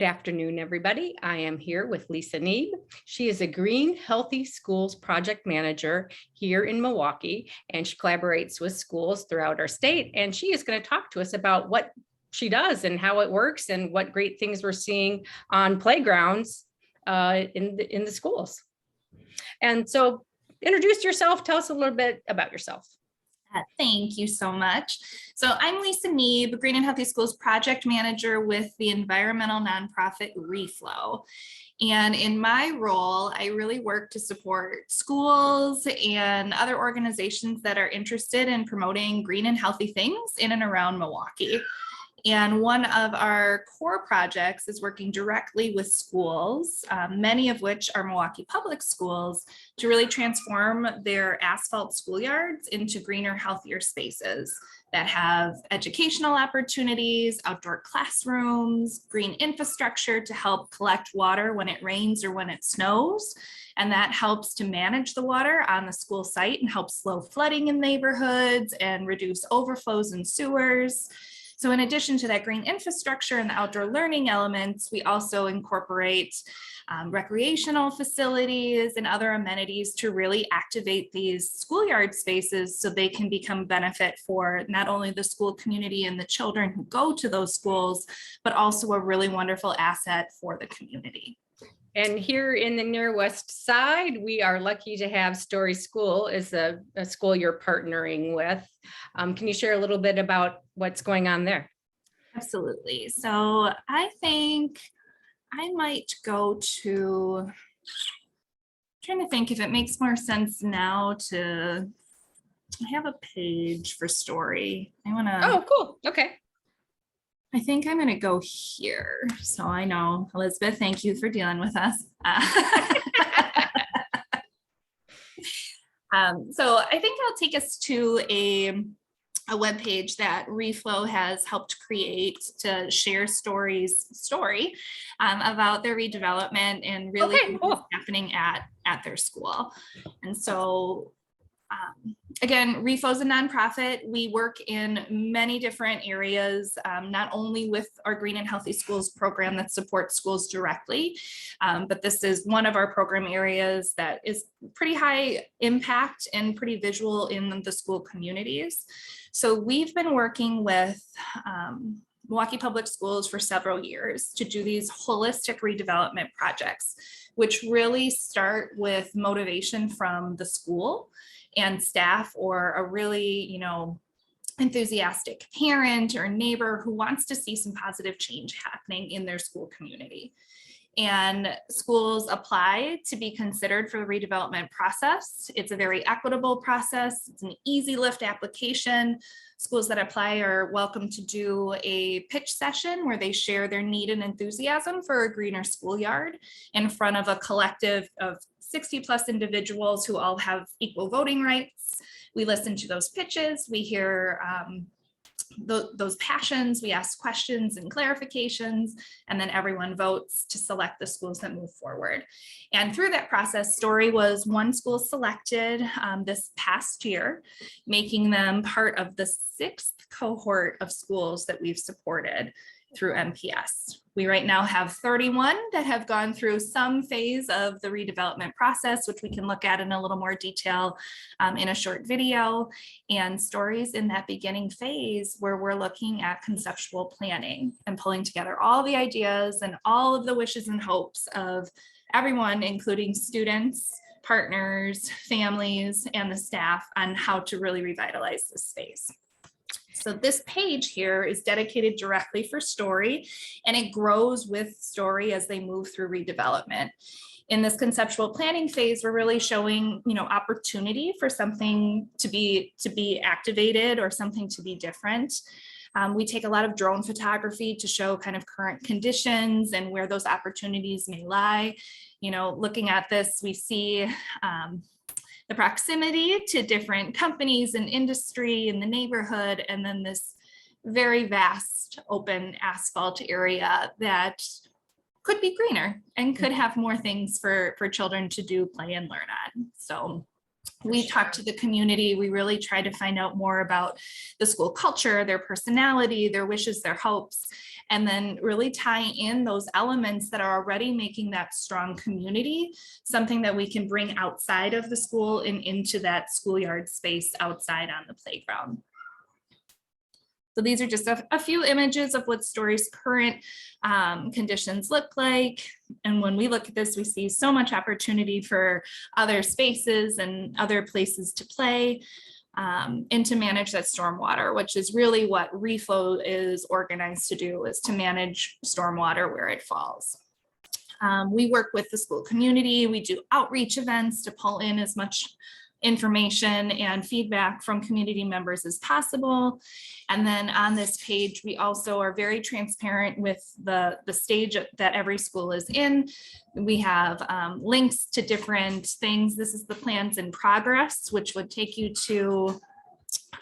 Good afternoon, everybody. I am here with Lisa Neeb. She is a Green Healthy Schools project manager here in Milwaukee, and she collaborates with schools throughout our state. And she is going to talk to us about what she does and how it works and what great things we're seeing on playgrounds in the schools. And so introduce yourself. Tell us a little bit about yourself. Thank you so much. So I'm Lisa Neeb, Green and Healthy Schools project manager with the environmental nonprofit Reflo. And in my role, I really work to support schools and other organizations that are interested in promoting green and healthy things in and around Milwaukee. And one of our core projects is working directly with schools, many of which are Milwaukee public schools, to really transform their asphalt schoolyards into greener, healthier spaces that have educational opportunities, outdoor classrooms, green infrastructure to help collect water when it rains or when it snows. And that helps to manage the water on the school site and help slow flooding in neighborhoods and reduce overflows in sewers. So in addition to that green infrastructure and the outdoor learning elements, we also incorporate recreational facilities and other amenities to really activate these schoolyard spaces so they can become benefit for not only the school community and the children who go to those schools, but also a really wonderful asset for the community. And here in the near west side, we are lucky to have Story School as a school you're partnering with. Can you share a little bit about what's going on there? Absolutely. So I think I might go to, I'm trying to think if it makes more sense now to have a page for Story. Oh, cool. Okay. I think I'm going to go here. So I know, Elizabeth, thank you for dealing with us. So I think I'll take us to a webpage that Reflo has helped create to share story about their redevelopment and really what's happening at their school. And so again, Reflo is a nonprofit. We work in many different areas, not only with our Green and Healthy Schools program that supports schools directly, but this is one of our program areas that is pretty high impact and pretty visual in the school communities. So we've been working with Milwaukee Public Schools for several years to do these holistic redevelopment projects, which really start with motivation from the school and staff, or a really, enthusiastic parent or neighbor who wants to see some positive change happening in their school community. And schools apply to be considered for the redevelopment process. It's a very equitable process. It's an easy lift application. Schools that apply are welcome to do a pitch session where they share their need and enthusiasm for a greener schoolyard in front of a collective of 60 plus individuals who all have equal voting rights. We listen to those pitches, we hear those passions, we ask questions and clarifications, and then everyone votes to select the schools that move forward. And through that process, Story was one school selected this past year, making them part of the 6th cohort of schools that we've supported through MPS. We right now have 31 that have gone through some phase of the redevelopment process, which we can look at in a little more detail in a short video, and Stories in that beginning phase where we're looking at conceptual planning and pulling together all the ideas and all of the wishes and hopes of everyone, including students, partners, families, and the staff on how to really revitalize this space. So this page here is dedicated directly for Story, and it grows with Story as they move through redevelopment. In this conceptual planning phase, we're really showing, opportunity for something to be activated or something to be different. We take a lot of drone photography to show kind of current conditions and where those opportunities may lie. Looking at this, we see the proximity to different companies and industry in the neighborhood, and then this very vast open asphalt area that could be greener and could have more things for children to do, play, and learn on. So we talk to the community. We really try to find out more about the school culture, their personality, their wishes, their hopes. and then really tie in those elements that are already making that strong community, something that we can bring outside of the school and into that schoolyard space outside on the playground. So these are just a few images of what Story's current conditions look like. And when we look at this, we see so much opportunity for other spaces and other places to play and to manage that stormwater, which is really what Reflo is organized to do, is to manage stormwater where it falls. We work with the school community. We do outreach events to pull in as much information and feedback from community members as possible. And then on this page, we also are very transparent with the stage that every school is in. We have links to different things. This is the plans in progress, which would take you to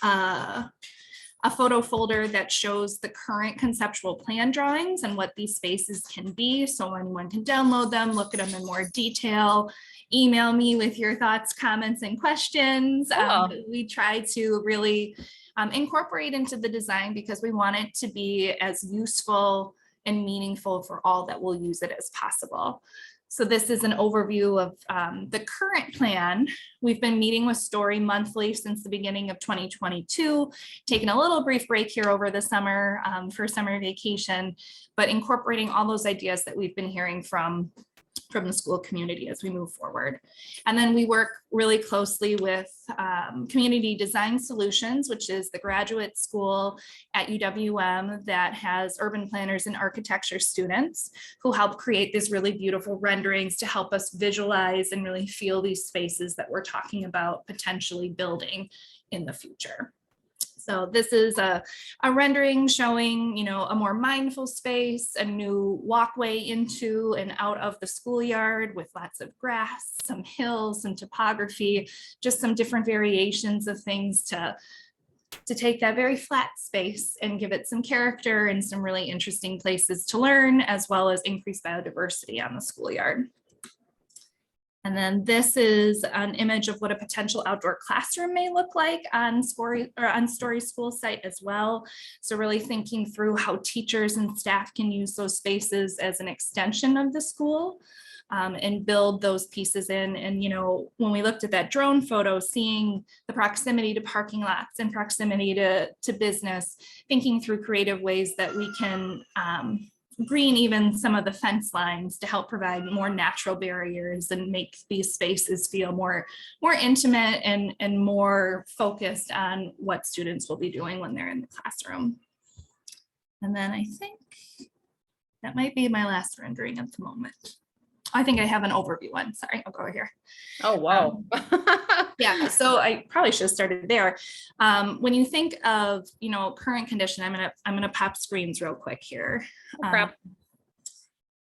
a photo folder that shows the current conceptual plan drawings and what these spaces can be. So anyone can download them, look at them in more detail, email me with your thoughts, comments, and questions. We try to really incorporate into the design because we want it to be as useful and meaningful for all that will use it as possible. So this is an overview of the current plan. We've been meeting with Story monthly since the beginning of 2022, taking a little brief break here over the summer for summer vacation, but incorporating all those ideas that we've been hearing from the school community as we move forward. And then we work really closely with Community Design Solutions, which is the graduate school at UWM that has urban planners and architecture students who help create these really beautiful renderings to help us visualize and really feel these spaces that we're talking about potentially building in the future. So this is a rendering showing, you know, a more mindful space, a new walkway into and out of the schoolyard with lots of grass, some hills, some topography, just some different variations of things to take that very flat space and give it some character and some really interesting places to learn, as well as increase biodiversity on the schoolyard. And then this is an image of what a potential outdoor classroom may look like on Story School site as well. So really thinking through how teachers and staff can use those spaces as an extension of the school and build those pieces in. And, you know, when we looked at that drone photo, seeing the proximity to parking lots and proximity to business, thinking through creative ways that we can green even some of the fence lines to help provide more natural barriers and make these spaces feel more intimate and more focused on what students will be doing when they're in the classroom. And then I think that might be my last rendering at the moment. I think I have an overview one. Sorry, I'll go over here. Oh, wow. Yeah, so I probably should have started there. When you think of, you know, current condition, I'm gonna pop screens real quick here. But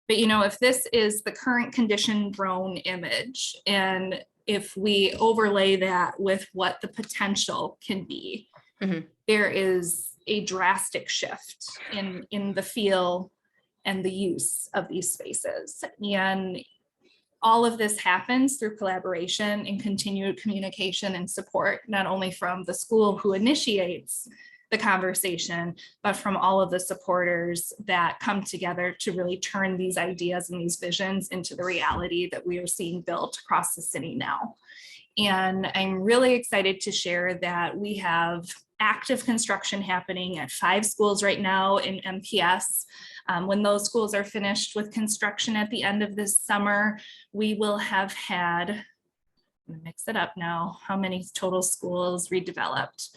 you know, if this is the current condition drone image, and if we overlay that with what the potential can be, there is a drastic shift in the feel and the use of these spaces. And all of this happens through collaboration and continued communication and support, not only from the school who initiates the conversation, but from all of the supporters that come together to really turn these ideas and these visions into the reality that we are seeing built across the city now. And I'm really excited to share that we have active construction happening at 5 schools right now in MPS. When those schools are finished with construction at the end of this summer, we will have had, I'm gonna mix it up now, how many total schools redeveloped?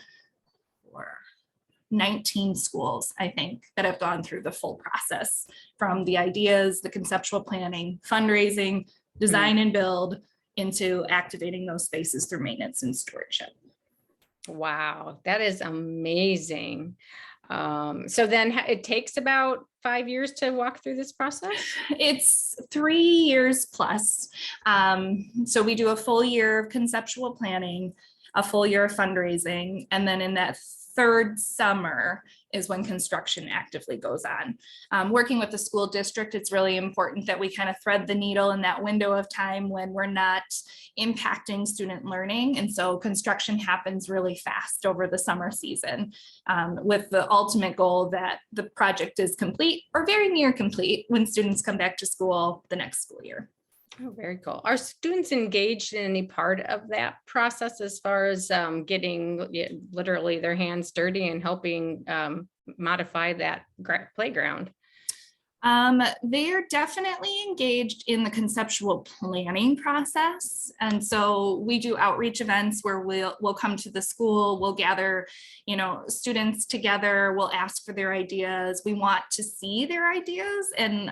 19 schools, I think, that have gone through the full process, from the ideas, the conceptual planning, fundraising, design and build, into activating those spaces through maintenance and stewardship. Wow, that is amazing. So then it takes about 5 years to walk through this process? It's 3 years plus. So we do a full year of conceptual planning, a full year of fundraising, and then in that third summer is when construction actively goes on. Working with the school district, it's really important that we kind of thread the needle in that window of time when we're not impacting student learning. And so construction happens really fast over the summer season, with the ultimate goal that the project is complete or very near complete when students come back to school the next school year. Oh, very cool. Are students engaged in any part of that process as far as getting literally their hands dirty and helping modify that playground? They're definitely engaged in the conceptual planning process. And so we do outreach events where we'll come to the school, we'll gather, students together, we'll ask for their ideas. We want to see their ideas, and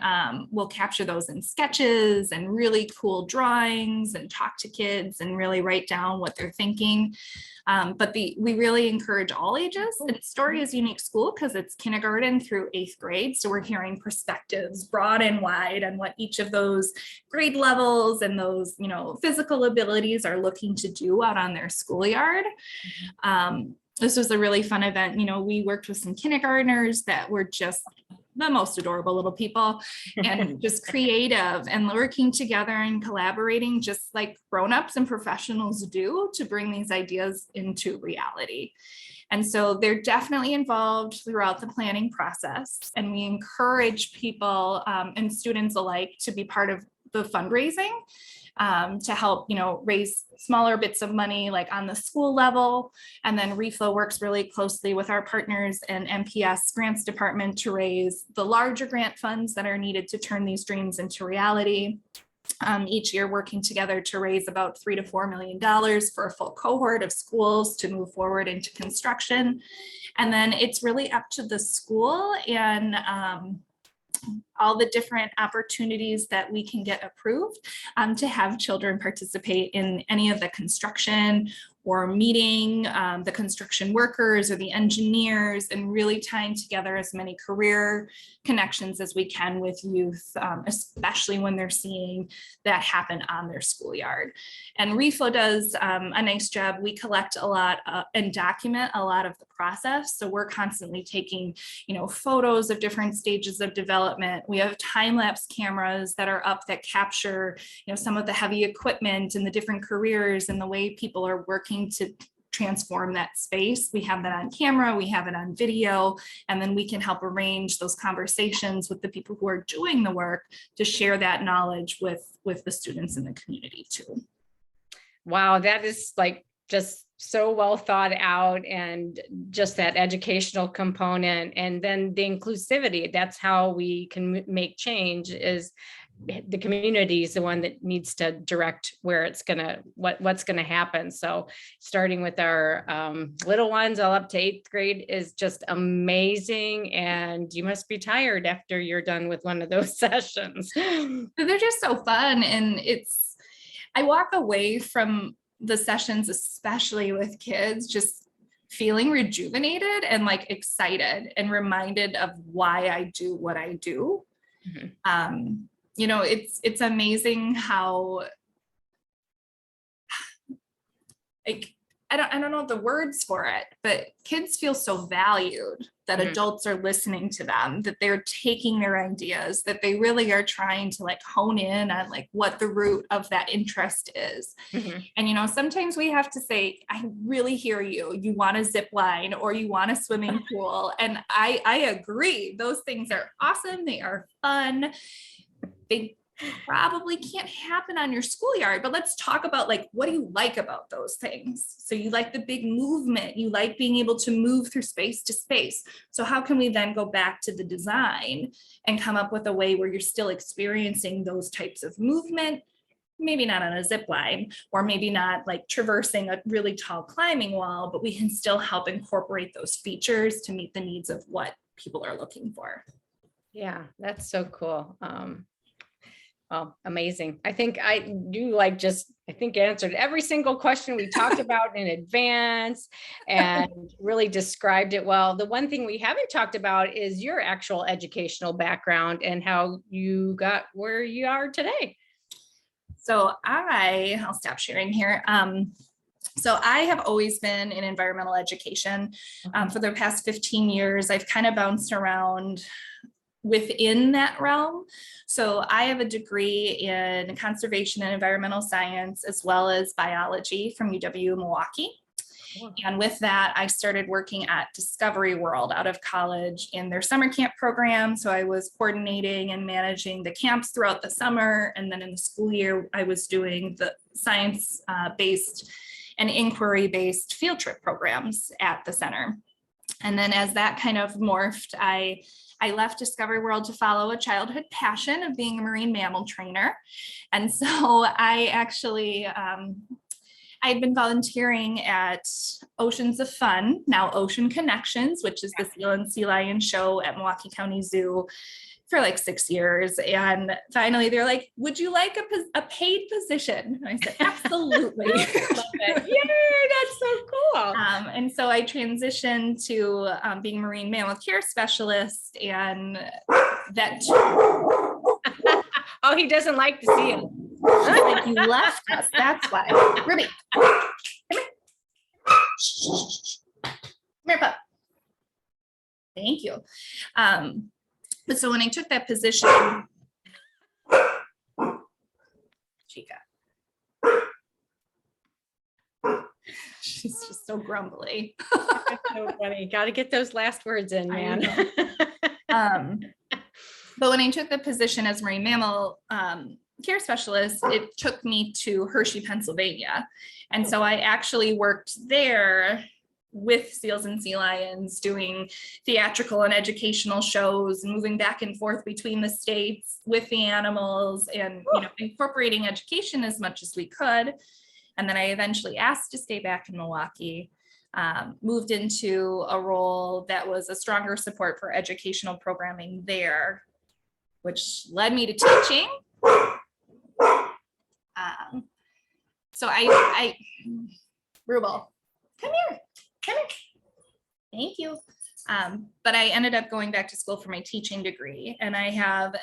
we'll capture those in sketches and really cool drawings and talk to kids and really write down what they're thinking. But we really encourage all ages. And Story is a unique school because it's kindergarten through 8th grade. So we're hearing perspectives broad and wide on what each of those grade levels and those, physical abilities are looking to do out on their schoolyard. This was a really fun event. We worked with some kindergartners that were just the most adorable little people and just creative and working together and collaborating just like grown-ups and professionals do to bring these ideas into reality. And so they're definitely involved throughout the planning process. And we encourage people and students alike to be part of the fundraising to help, raise smaller bits of money like on the school level. And then Reflo works really closely with our partners and MPS grants department to raise the larger grant funds that are needed to turn these dreams into reality. Each year working together to raise about $3 to $4 million for a full cohort of schools to move forward into construction. And then it's really up to the school and all the different opportunities that we can get approved to have children participate in any of the construction or meeting the construction workers or the engineers and really tying together as many career connections as we can with youth, especially when they're seeing that happen on their schoolyard. And Reflo does a nice job. We collect a lot and document a lot of the process. So we're constantly taking, photos of different stages of development. We have time-lapse cameras that are up that capture, some of the heavy equipment and the different careers and the way people are working to transform that space. We have that on camera, we have it on video, and then we can help arrange those conversations with the people who are doing the work to share that knowledge with the students in the community too. Wow, that is like just so well thought out, and just that educational component, and then the inclusivity. That's how we can make change, is the community is the one that needs to direct where it's what's gonna happen. So starting with our little ones all up to 8th grade is just amazing, and you must be tired after you're done with one of those sessions. They're just so fun, and I walk away from the sessions, especially with kids, just feeling rejuvenated and like excited and reminded of why I do what I do. Mm-hmm. It's amazing how, like, I don't know the words for it, but kids feel so valued that mm-hmm. adults are listening to them, that they're taking their ideas, that they really are trying to like hone in on like what the root of that interest is. Mm-hmm. And, sometimes we have to say, I really hear you. You want a zip line or you want a swimming pool. And I agree. Those things are awesome. They are fun. They probably can't happen on your schoolyard, but let's talk about like, what do you like about those things? So you like the big movement, you like being able to move through space to space. So how can we then go back to the design and come up with a way where you're still experiencing those types of movement, maybe not on a zip line, or maybe not like traversing a really tall climbing wall, but we can still help incorporate those features to meet the needs of what people are looking for. Yeah, that's so cool. Oh, amazing. I think answered every single question we talked about in advance and really described it well. The one thing we haven't talked about is your actual educational background and how you got where you are today. So I'll stop sharing here. So I have always been in environmental education. For the past 15 years, I've kind of bounced around within that realm. So I have a degree in conservation and environmental science, as well as biology from UW-Milwaukee. And with that, I started working at Discovery World out of college in their summer camp program. So I was coordinating and managing the camps throughout the summer. And then in the school year, I was doing the science-based and inquiry-based field trip programs at the center. And then as that kind of morphed, I left Discovery World to follow a childhood passion of being a marine mammal trainer. And so I actually, I'd been volunteering at Oceans of Fun, now Ocean Connections, which is the Seal and Sea Lion show at Milwaukee County Zoo, for like 6 years. And finally they're like, would you like a paid position? And I said, absolutely. Love it. Yay, that's so cool. And so I transitioned to being marine mammal care specialist, and that. Oh, he doesn't like to see it. Like, you left us, that's why. Ruby, come here. Come here, pup. Thank you. But so when I took that position, Chica, she's just so grumbly. So funny. Got to get those last words in, man. But when I took the position as marine mammal care specialist, it took me to Hershey, Pennsylvania. And so I actually worked there with seals and sea lions, doing theatrical and educational shows, moving back and forth between the states with the animals, and incorporating education as much as we could. And then I eventually asked to stay back in Milwaukee, moved into a role that was a stronger support for educational programming there, which led me to teaching. So Rubel, come here. Come here. Thank you. But I ended up going back to school for my teaching degree, and I have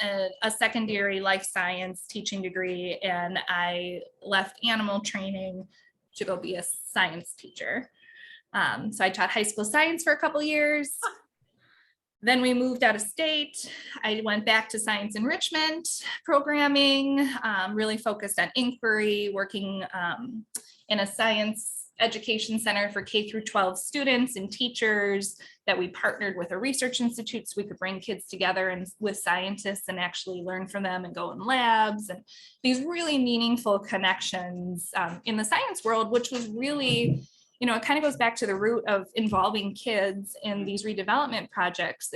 a secondary life science teaching degree, and I left animal training to go be a science teacher. So I taught high school science for a couple years. Then we moved out of state. I went back to science enrichment programming, really focused on inquiry, working in a science education center for K through 12 students and teachers that we partnered with a research institute so we could bring kids together and with scientists and actually learn from them and go in labs, and these really meaningful connections in the science world, which was really, it kind of goes back to the root of involving kids in these redevelopment projects.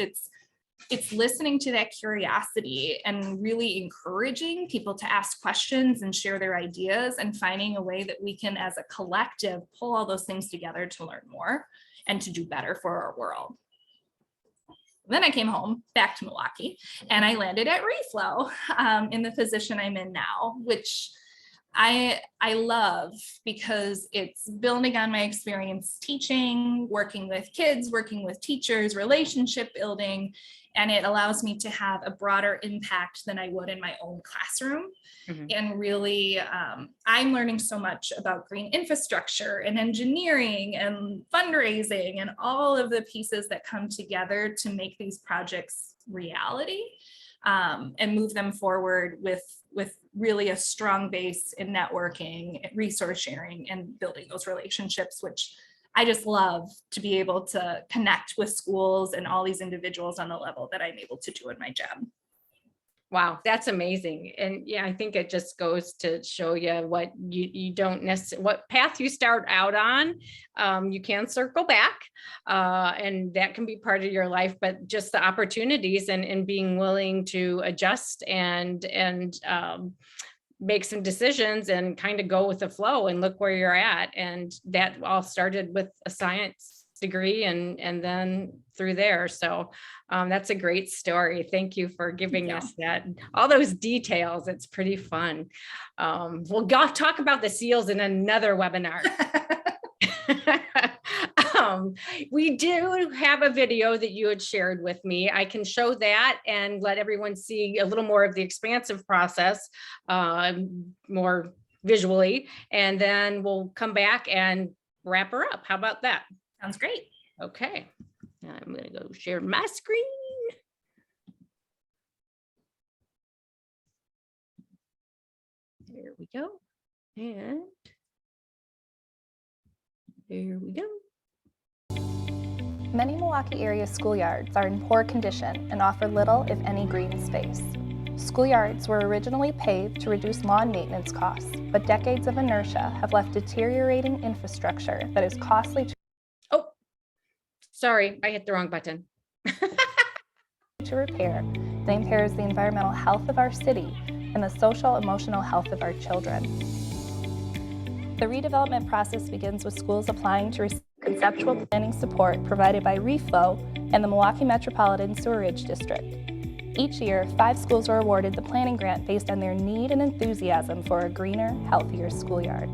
It's listening to that curiosity and really encouraging people to ask questions and share their ideas, and finding a way that we can, as a collective, pull all those things together to learn more and to do better for our world. Then I came home back to Milwaukee, and I landed at Reflo in the position I'm in now, which I love because it's building on my experience teaching, working with kids, working with teachers, relationship building, and it allows me to have a broader impact than I would in my own classroom. Mm-hmm. And really, I'm learning so much about green infrastructure and engineering and fundraising and all of the pieces that come together to make these projects reality, and move them forward with really a strong base in networking, resource sharing, and building those relationships, which I just love to be able to connect with schools and all these individuals on the level that I'm able to do in my job. Wow, that's amazing. And yeah, I think it just goes to show you what you don't necessarily, what path you start out on, you can circle back, and that can be part of your life, but just the opportunities and being willing to adjust and make some decisions and kind of go with the flow and look where you're at. And that all started with a science degree and then through there. So that's a great story. Thank you for giving us that, all those details. It's pretty fun. We'll talk about the seals in another webinar. We do have a video that you had shared with me. I can show that and let everyone see a little more of the expansive process, more visually, and then we'll come back and wrap her up. How about that? Sounds great. Okay, I'm going to go share my screen. There we go. And there we go. Many Milwaukee area schoolyards are in poor condition and offer little, if any, green space. Schoolyards were originally paved to reduce lawn maintenance costs, but decades of inertia have left deteriorating infrastructure that is costly Oh, sorry, I hit the wrong button. to repair and impairs the environmental health of our city and the social emotional health of our children. The redevelopment process begins with schools applying to receive conceptual planning support provided by Reflo and the Milwaukee Metropolitan Sewerage District. Each year, 5 schools are awarded the planning grant based on their need and enthusiasm for a greener, healthier schoolyard.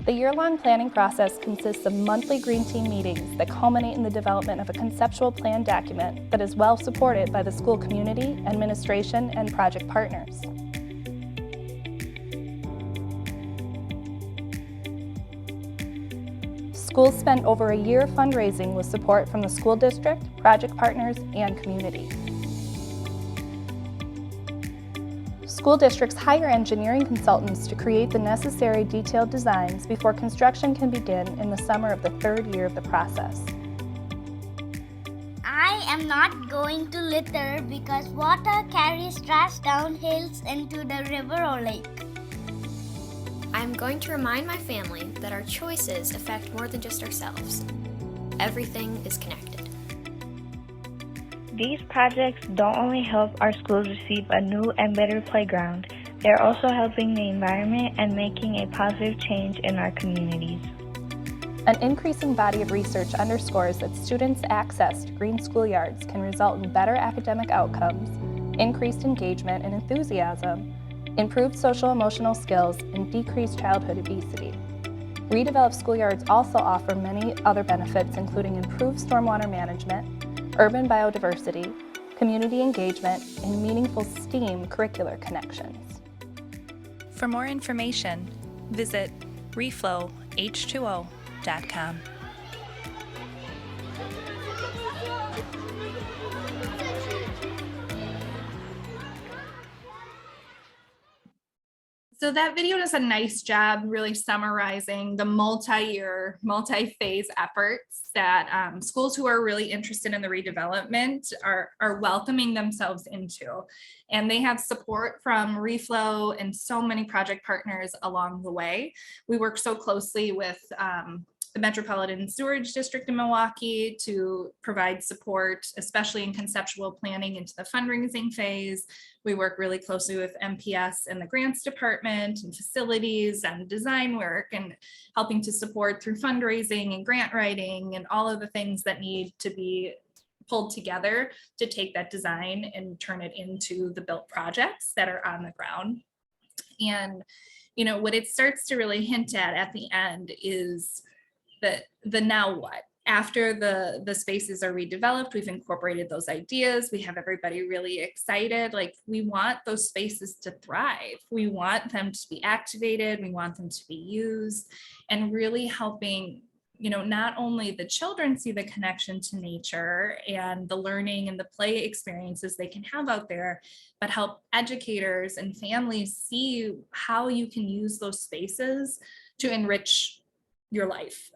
The year-long planning process consists of monthly Green Team meetings that culminate in the development of a conceptual plan document that is well supported by the school community, administration, and project partners. Schools spent over a year fundraising with support from the school district, project partners, and community. School districts hire engineering consultants to create the necessary detailed designs before construction can begin in the summer of the 3rd year of the process. I am not going to litter because water carries trash down hills into the river or lake. I'm going to remind my family that our choices affect more than just ourselves. Everything is connected. These projects don't only help our schools receive a new and better playground, they're also helping the environment and making a positive change in our communities. An increasing body of research underscores that students' access to green schoolyards can result in better academic outcomes, increased engagement and enthusiasm, improved social-emotional skills, and decreased childhood obesity. Redeveloped schoolyards also offer many other benefits, including improved stormwater management, urban biodiversity, community engagement, and meaningful STEAM curricular connections. For more information, visit refloh2o.com. So that video does a nice job really summarizing the multi-year, multi-phase efforts that schools who are really interested in the redevelopment are welcoming themselves into. And they have support from Reflo and so many project partners along the way. We work so closely with the Metropolitan Sewerage District in Milwaukee to provide support, especially in conceptual planning into the fundraising phase. We work really closely with MPS and the grants department and facilities and design work and helping to support through fundraising and grant writing and all of the things that need to be pulled together to take that design and turn it into the built projects that are on the ground. And, you know, what it starts to really hint at the end is the now what. After the spaces are redeveloped, we've incorporated those ideas. We have everybody really excited. Like, we want those spaces to thrive. We want them to be activated. We want them to be used, and really helping, you know, not only the children see the connection to nature and the learning and the play experiences they can have out there, but help educators and families see how you can use those spaces to enrich your life.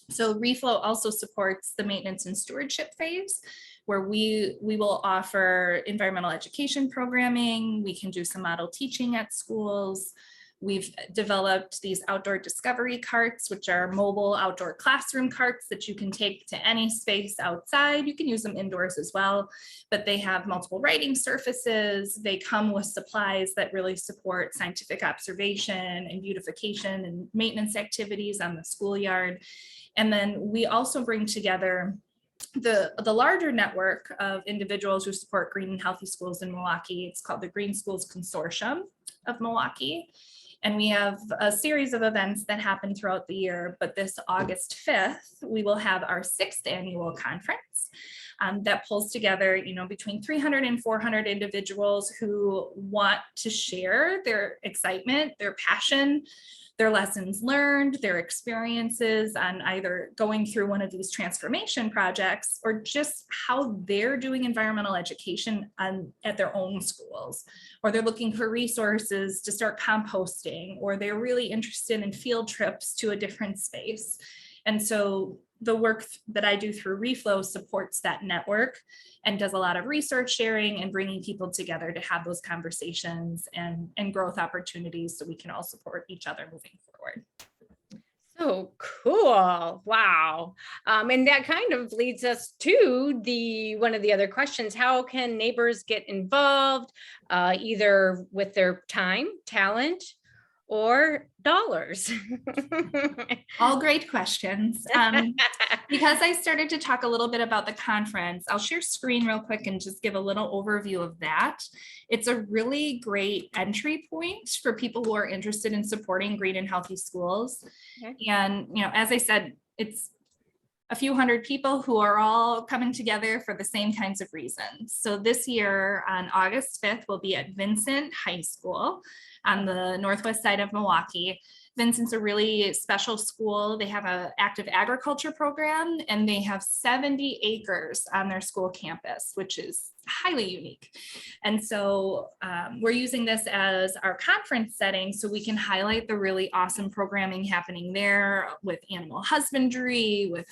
So Reflo also supports the maintenance and stewardship phase, where we will offer environmental education programming. We can do some model teaching at schools. We've developed these outdoor discovery carts, which are mobile outdoor classroom carts that you can take to any space outside. You can use them indoors as well, but they have multiple writing surfaces. They come with supplies that really support scientific observation and beautification and maintenance activities on the schoolyard. And then we also bring together the larger network of individuals who support green and healthy schools in Milwaukee. It's called the Green Schools Consortium of Milwaukee. And we have a series of events that happen throughout the year, but this August 5th, we will have our 6th annual conference. that pulls together, between 300 and 400 individuals who want to share their excitement, their passion, their lessons learned, their experiences on either going through one of these transformation projects or just how they're doing environmental education at their own schools, or they're looking for resources to start composting, or they're really interested in field trips to a different space. And so the work that I do through Reflo supports that network and does a lot of research sharing and bringing people together to have those conversations and growth opportunities so we can all support each other moving forward. So cool. Wow. And that kind of leads us to one of the other questions. How can neighbors get involved, either with their time, talent, or dollars? All great questions. Because I started to talk a little bit about the conference, I'll share screen real quick and just give a little overview of that. It's a really great entry point for people who are interested in supporting green and healthy schools. Okay. And, as I said, it's a few hundred people who are all coming together for the same kinds of reasons. So this year on August 5th, we'll be at Vincent High School on the northwest side of Milwaukee. Vincent's a really special school. They have an active agriculture program, and they have 70 acres on their school campus, which is highly unique. And so we're using this as our conference setting so we can highlight the really awesome programming happening there with animal husbandry, with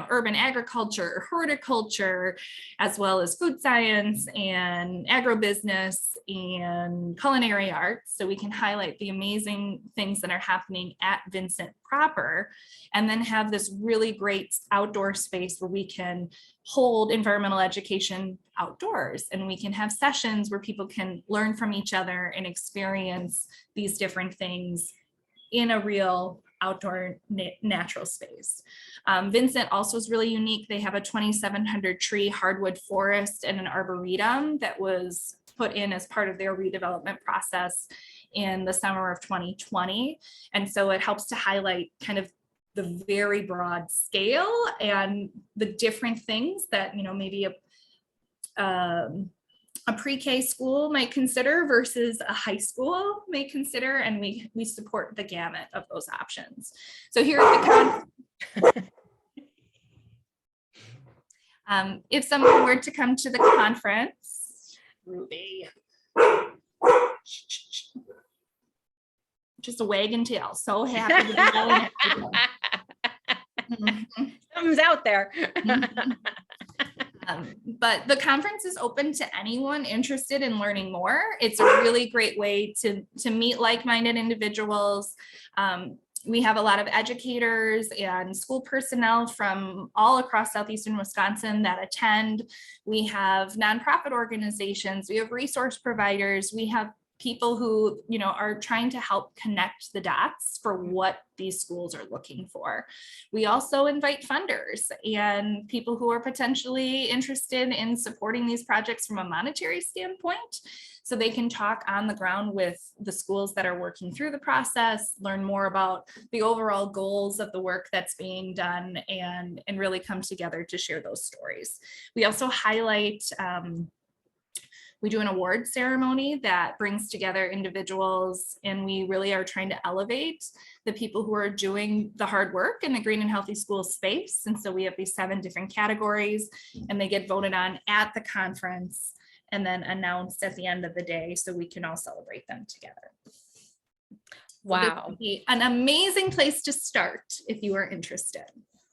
urban agriculture, horticulture, as well as food science and agribusiness and culinary arts. So we can highlight the amazing things that are happening at Vincent proper, and then have this really great outdoor space where we can hold environmental education outdoors, and we can have sessions where people can learn from each other and experience these different things in a real outdoor natural space. Vincent also is really unique. They have a 2,700 tree hardwood forest and an arboretum that was put in as part of their redevelopment process in the summer of 2020. And so it helps to highlight kind of the very broad scale and the different things that, maybe a pre-K school might consider versus a high school may consider, and we support the gamut of those options. So here at the if someone were to come to the conference, Ruby, just a wagging tail, so happy to be yelling at people. Something's out there. But the conference is open to anyone interested in learning more. It's a really great way to meet like-minded individuals. We have a lot of educators and school personnel from all across southeastern Wisconsin that attend. We have nonprofit organizations, we have resource providers, we have people who are trying to help connect the dots for what these schools are looking for. We also invite funders and people who are potentially interested in supporting these projects from a monetary standpoint, so they can talk on the ground with the schools that are working through the process, learn more about the overall goals of the work that's being done, and really come together to share those stories. We also highlight we do an award ceremony that brings together individuals, and we really are trying to elevate the people who are doing the hard work in the green and healthy school space. And so we have these 7 different categories, and they get voted on at the conference and then announced at the end of the day so we can all celebrate them together. Wow. So this would be an amazing place to start if you are interested.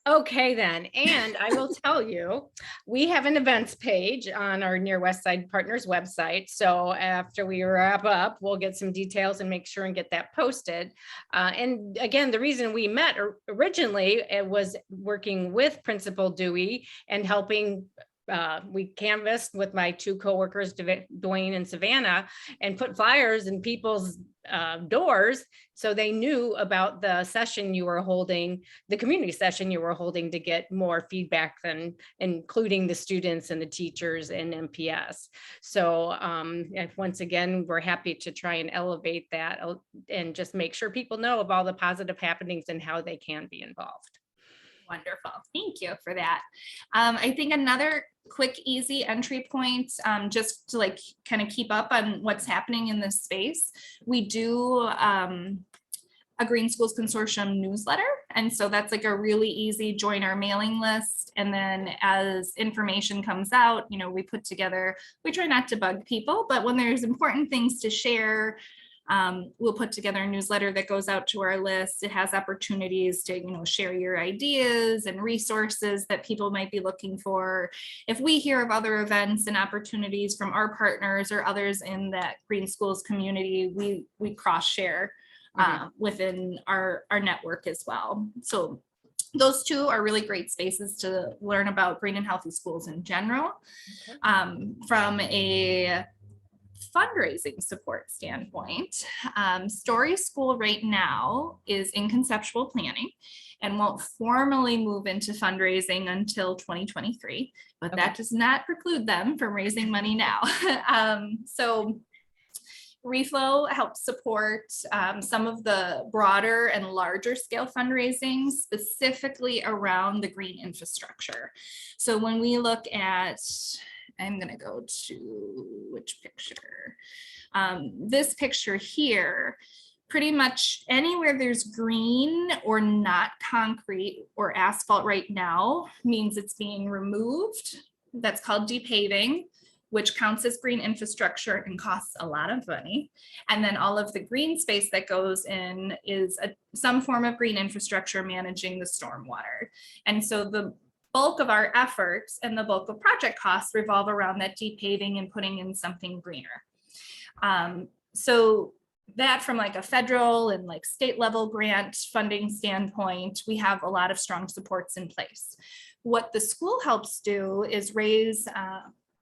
Okay, then. And I will tell you, we have an events page on our Near West Side Partners website. So after we wrap up, we'll get some details and make sure and get that posted. And again, the reason we met originally, it was working with Principal Dewey and helping. We canvassed with my 2 coworkers, Dwayne and Savannah, and put flyers in people's doors so they knew about the session you were holding, the community session you were holding, to get more feedback than including the students and the teachers and MPS. So once again, we're happy to try and elevate that and just make sure people know of all the positive happenings and how they can be involved. Wonderful. Thank you for that. I think another quick, easy entry point, just to like kind of keep up on what's happening in this space. We do a Green Schools Consortium newsletter. And so that's like a really easy join our mailing list. And then as information comes out, you know, we try not to bug people, but when there's important things to share, we'll put together a newsletter that goes out to our list. It has opportunities to, you know, share your ideas and resources that people might be looking for. If we hear of other events and opportunities from our partners or others in that Green Schools community, we cross share within our network as well. So those two are really great spaces to learn about green and healthy schools in general. From a fundraising support standpoint, Story School right now is in conceptual planning and won't formally move into fundraising until 2023, but that does not preclude them from raising money now. So Reflo helps support some of the broader and larger scale fundraising, specifically around the green infrastructure. So when we look at, I'm going to go to which picture? This picture here, pretty much anywhere there's green or not concrete or asphalt right now means it's being removed. That's called depaving, which counts as green infrastructure and costs a lot of money. And then all of the green space that goes in is some form of green infrastructure managing the stormwater. And so the bulk of our efforts and the bulk of project costs revolve around that depaving and putting in something greener. So that from like a federal and like state level grant funding standpoint, we have a lot of strong supports in place. What the school helps do is raise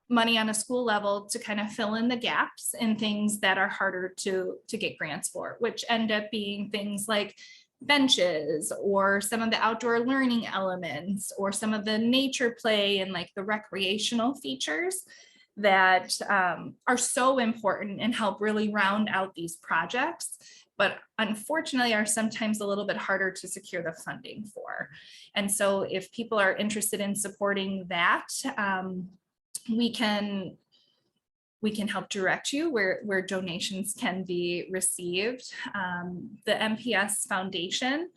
money on a school level to kind of fill in the gaps in things that are harder to get grants for, which end up being things like benches or some of the outdoor learning elements or some of the nature play and like the recreational features that are so important and help really round out these projects, but unfortunately are sometimes a little bit harder to secure the funding for. And so if people are interested in supporting that, we can help direct you where donations can be received. The MPS Foundation,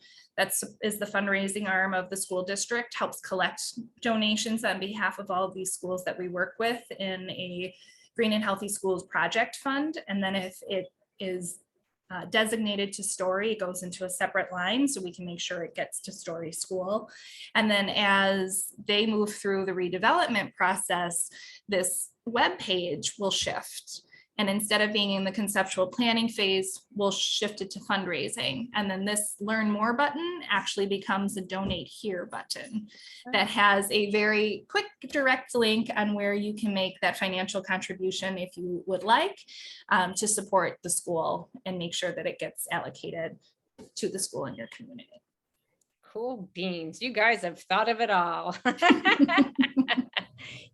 is the fundraising arm of the school district, helps collect donations on behalf of all of these schools that we work with in a Green and Healthy Schools project fund. And then if it is designated to Story, it goes into a separate line so we can make sure it gets to Story School. And then as they move through the redevelopment process, this web page will shift. And instead of being in the conceptual planning phase, we'll shift it to fundraising. And then this learn more button actually becomes a donate here button that has a very quick direct link on where you can make that financial contribution if you would like to support the school and make sure that it gets allocated to the school in your community. Cool beans. You guys have thought of it all.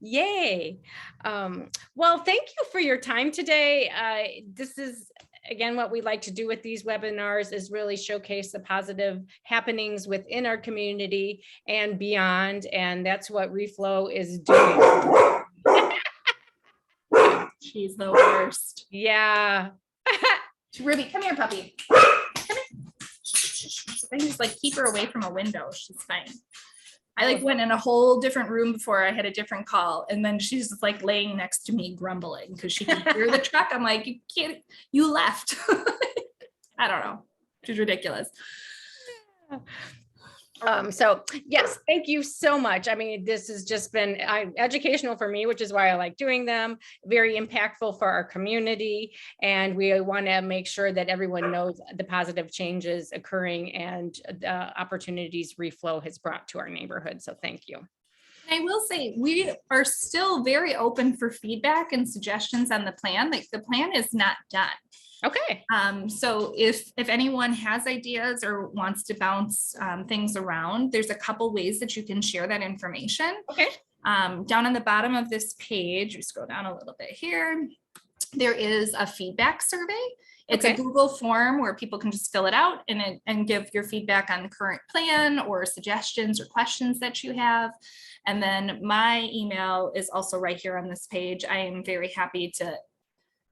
Yay. Well, thank you for your time today. This is, again, what we like to do with these webinars is really showcase the positive happenings within our community and beyond. And that's what Reflo is doing. She's the worst. Yeah. Ruby, come here, puppy. Come here. I can just like keep her away from a window. She's fine. I like went in a whole different room before I had a different call. And then she's just like laying next to me grumbling because she can hear the truck. I'm like, you can't, you left. I don't know. She's ridiculous. So yes, thank you so much. I mean, this has just been educational for me, which is why I like doing them, very impactful for our community. And we want to make sure that everyone knows the positive changes occurring and the opportunities Reflo has brought to our neighborhood. So thank you. I will say we are still very open for feedback and suggestions on the plan. Like the plan is not done. Okay. So if anyone has ideas or wants to bounce things around, there's a couple ways that you can share that information. Okay. Down on the bottom of this page, you scroll down a little bit here. there is a feedback survey. It's a Okay. Google form where people can just fill it out and give your feedback on the current plan or suggestions or questions that you have. And then my email is also right here on this page. I am very happy to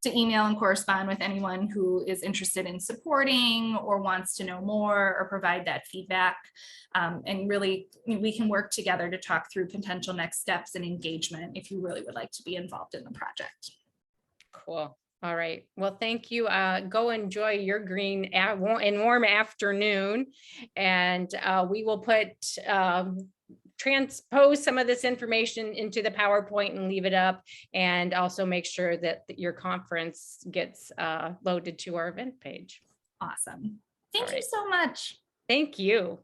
email and correspond with anyone who is interested in supporting or wants to know more or provide that feedback. And really, we can work together to talk through potential next steps and engagement if you really would like to be involved in the project. Cool. All right. Well, thank you. Go enjoy your green and warm afternoon. And we will transpose some of this information into the PowerPoint and leave it up, and also make sure that your conference gets loaded to our event page. Awesome. Thank All you right. so much. Thank you.